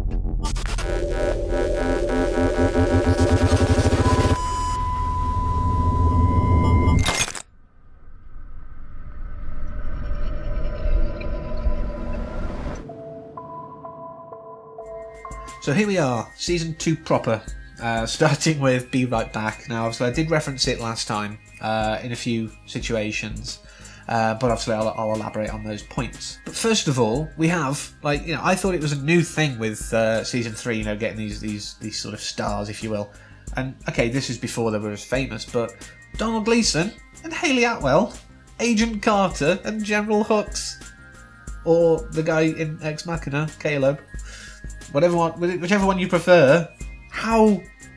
So here we are, season 2 proper, starting with Be Right Back. Now obviously I did reference it last time in a few situations, but obviously I'll elaborate on those points. But first of all, we have, like, you know, I thought it was a new thing with season 3, you know, getting these sort of stars, if you will. And okay, this is before they were as famous, but Donald Gleeson and Hayley Atwell, Agent Carter and General Hux, or the guy in Ex Machina, Caleb. Whichever one you prefer.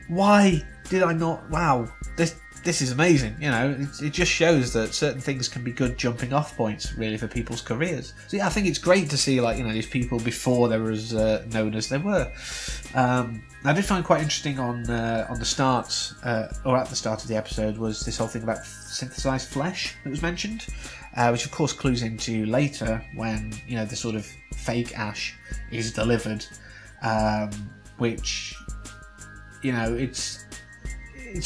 Why did I not? Wow, this is amazing. You know, it just shows that certain things can be good jumping off points, really, for people's careers. So yeah, I think it's great to see, like, you know, these people before they were as known as they were. I did find quite interesting on the start, or at the start of the episode, was this whole thing about synthesized flesh that was mentioned, which of course clues into later when, you know, the sort of fake Ash is delivered. Which, you know, it's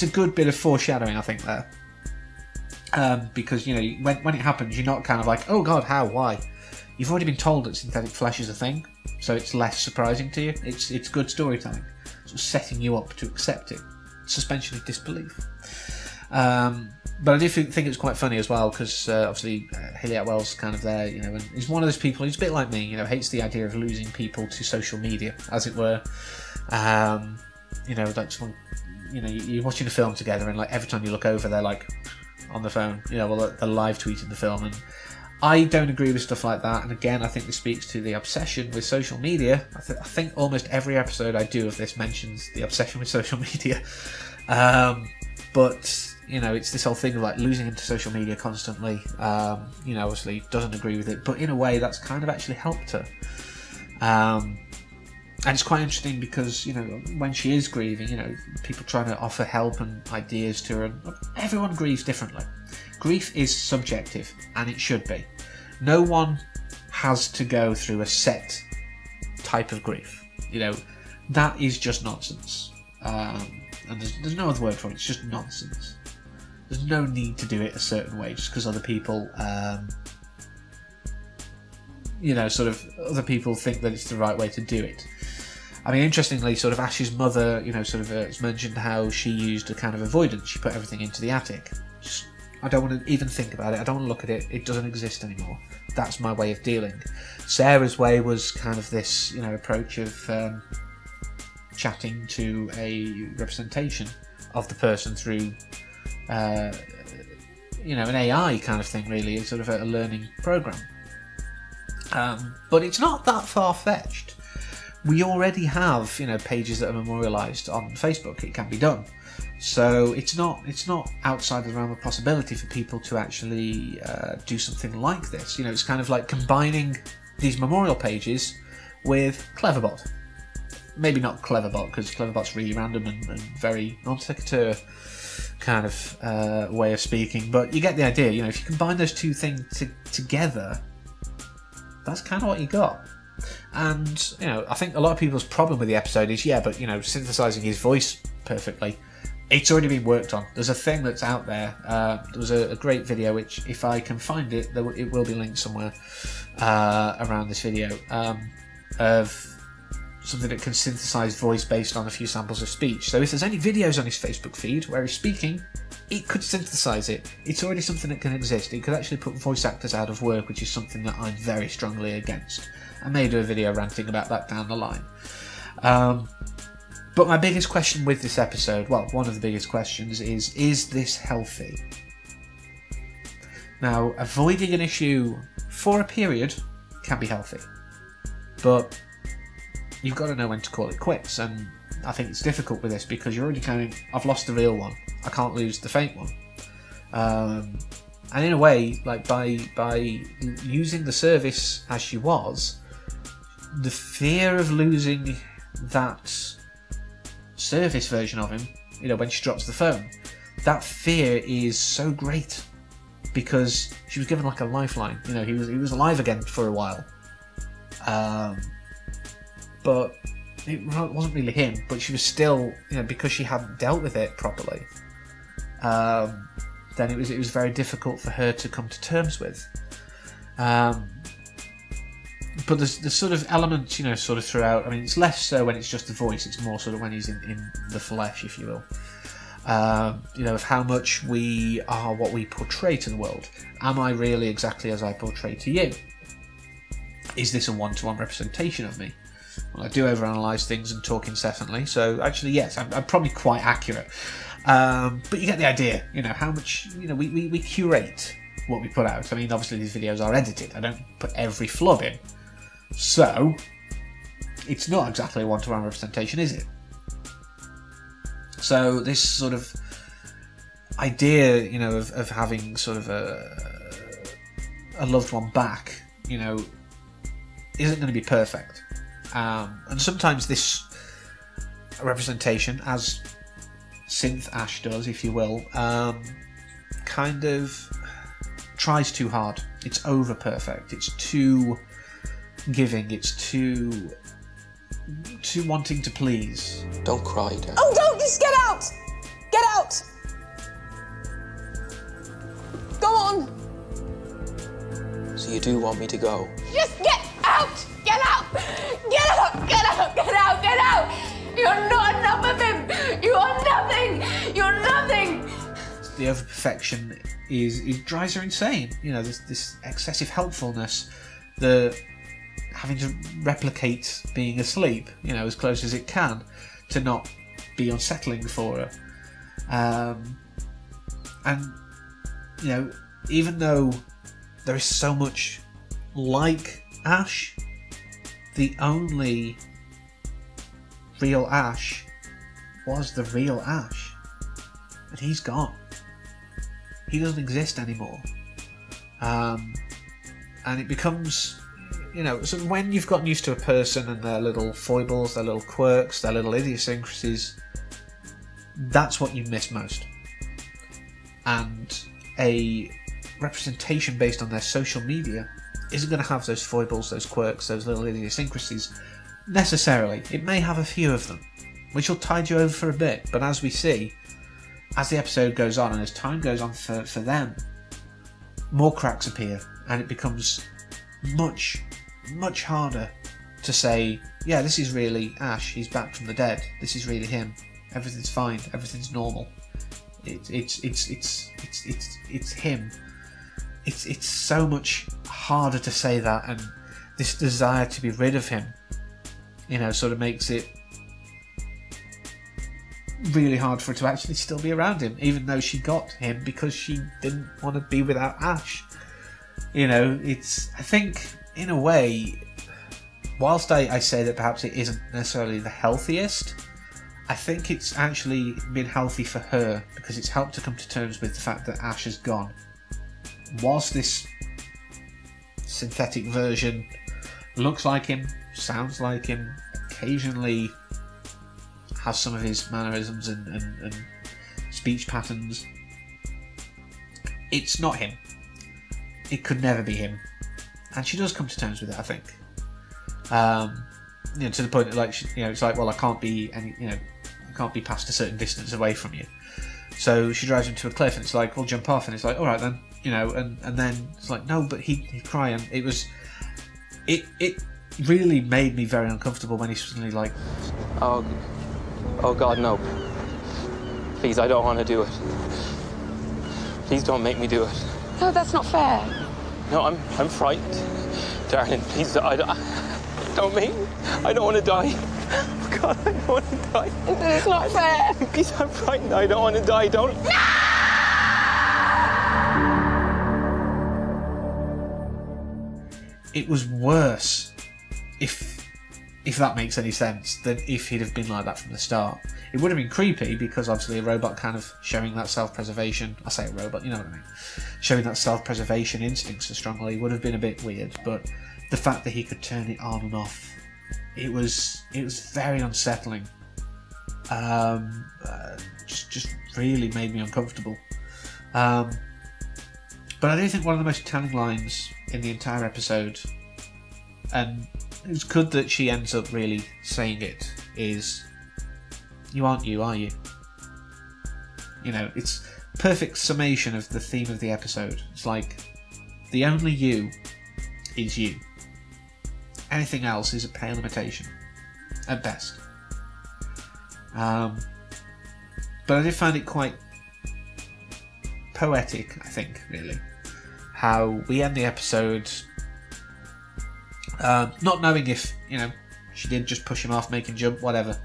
a good bit of foreshadowing, I think, there, because, you know, when it happens, you're not kind of like, oh god, how, why? You've already been told that synthetic flesh is a thing, so it's less surprising to you. It's good storytelling, sort of setting you up to accept it. Suspension of disbelief. But I do think it's quite funny as well, because obviously Hayley Atwell's kind of there, you know, and he's one of those people, he's a bit like me, you know, hates the idea of losing people to social media, as it were. You know, like someone, you know, you're watching a film together, and like every time you look over, they're like on the phone, you know, well, they're live tweeting the film, and I don't agree with stuff like that. And again, I think this speaks to the obsession with social media. I think almost every episode I do of this mentions the obsession with social media. But, you know, it's this whole thing of like losing into social media constantly. You know, obviously doesn't agree with it, but in a way that's kind of actually helped her. And it's quite interesting because, you know, when she is grieving, you know, people trying to offer help and ideas to her, and everyone grieves differently. Grief is subjective, and it should be. No one has to go through a set type of grief. You know, that is just nonsense. And there's no other word for it, it's just nonsense. There's no need to do it a certain way just because other people, you know, sort of, other people think that it's the right way to do it. I mean, interestingly, sort of Ash's mother, you know, sort of it's mentioned how she used a kind of avoidance. She put everything into the attic. Just, I don't want to even think about it. I don't want to look at it. It doesn't exist anymore. That's my way of dealing. Sarah's way was kind of this, you know, approach of chatting to a representation of the person through, you know, an AI kind of thing, really. It's sort of a learning program. But it's not that far-fetched. We already have, you know, pages that are memorialised on Facebook. It can be done. So it's not outside the realm of possibility for people to actually do something like this. You know, it's kind of like combining these memorial pages with Cleverbot. Maybe not Cleverbot, because Cleverbot's really random and very non sequitur kind of way of speaking. But you get the idea. You know, if you combine those two things together, that's kind of what you got. And, you know, I think a lot of people's problem with the episode is, yeah, but, you know, synthesising his voice perfectly, it's already been worked on. There's a thing that's out there. There was a great video, which, if I can find it, it will be linked somewhere around this video, of something that can synthesise voice based on a few samples of speech. So if there's any videos on his Facebook feed where he's speaking, it could synthesise it. It's already something that can exist. It could actually put voice actors out of work, which is something that I'm very strongly against. I may do a video ranting about that down the line. But my biggest question with this episode, well, one of the biggest questions is this healthy? Now, avoiding an issue for a period can be healthy, but you've got to know when to call it quits, and I think it's difficult with this because you're already kind of, I've lost the real one, I can't lose the fake one. And in a way, like by using the service as she was, the fear of losing that service version of him, you know, when she drops the phone, that fear is so great because she was given like a lifeline. You know, he was alive again for a while. But it wasn't really him, but she was still, you know, because she hadn't dealt with it properly, then it was very difficult for her to come to terms with. But there's sort of elements, you know, sort of throughout. I mean, it's less so when it's just the voice. It's more sort of when he's in the flesh, if you will. You know, of how much we are what we portray to the world. Am I really exactly as I portray to you? Is this a one-to-one representation of me? Well, I do overanalyze things and talk incessantly, so actually, yes, I'm probably quite accurate. But you get the idea, you know, how much, you know, we curate what we put out. I mean, obviously these videos are edited. I don't put every flub in. So, it's not exactly a one-to-one representation, is it? So this sort of idea, you know, of having sort of a loved one back, you know, isn't going to be perfect. And sometimes this representation, as Synth Ash does, if you will, kind of tries too hard. It's over perfect. It's too giving. It's too wanting to please. Don't cry, Dad. Oh, don't! Just get out! Get out! Go on! So you do want me to go? Just get out! Get out! Get out! Get out! Get out! Get out! You're not enough of him! You are nothing! You're nothing! The over-perfection it drives her insane. You know, this excessive helpfulness, the having to replicate being asleep, you know, as close as it can, to not be unsettling for her. And, you know, even though there is so much like Ash, the only real Ash was the real Ash. And he's gone. He doesn't exist anymore. And it becomes, you know, so when you've gotten used to a person and their little foibles, their little quirks, their little idiosyncrasies, that's what you miss most. And a representation based on their social media isn't going to have those foibles, those quirks, those little idiosyncrasies necessarily. It may have a few of them, which will tide you over for a bit, but as we see, as the episode goes on and as time goes on for them, more cracks appear, and it becomes much harder to say, yeah, this is really Ash, he's back from the dead, this is really him, everything's fine, everything's normal, it's him. It's so much harder to say that, and this desire to be rid of him, you know, sort of makes it really hard for her to actually still be around him, even though she got him because she didn't want to be without Ash. You know, it's, I think, in a way, whilst I say that perhaps it isn't necessarily the healthiest, I think it's actually been healthy for her because it's helped to come to terms with the fact that Ash is gone. Whilst this synthetic version looks like him, sounds like him, occasionally has some of his mannerisms and speech patterns, it's not him. It could never be him. And she does come to terms with it, I think. You know, to the point that, like, she, you know, it's like, well, I can't be past a certain distance away from you. So she drives him to a cliff, and it's like, well, jump off, and it's like, all right then, you know, and then it's like, no, but he'd cry, and it really made me very uncomfortable when he suddenly like, oh God, no. Please, I don't want to do it. Please don't make me do it. No, that's not fair. No, I'm frightened. Darling, please, don't make me. I don't want to die. Oh God, I don't want to die. It's not fair. Please, I'm frightened. I don't want to die. Don't. It was worse, if that makes any sense, than if he'd have been like that from the start. It would have been creepy because obviously a robot kind of showing that self-preservation, I say a robot, you know what I mean, showing that self-preservation instinct so strongly would have been a bit weird, but the fact that he could turn it on and off, it was very unsettling. Just really made me uncomfortable. But I do think one of the most telling lines in the entire episode, and it's good that she ends up really saying it is, you aren't you, are you? You know, it's perfect summation of the theme of the episode. It's like, the only you is you. Anything else is a pale imitation, at best. But I did find it quite poetic, I think, really. How we end the episode not knowing if, you know, she did just push him off, make him jump, whatever.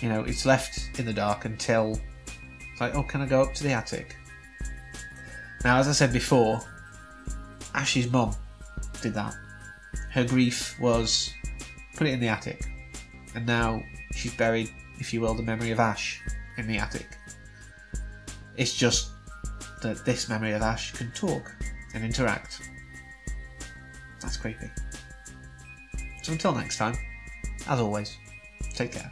You know, it's left in the dark until it's like, oh, can I go up to the attic? Now, as I said before, Ash's mum did that. Her grief was put it in the attic, and now she's buried, if you will, the memory of Ash in the attic. It's just that this memory of Ash can talk and interact. That's creepy. So until next time, as always, take care.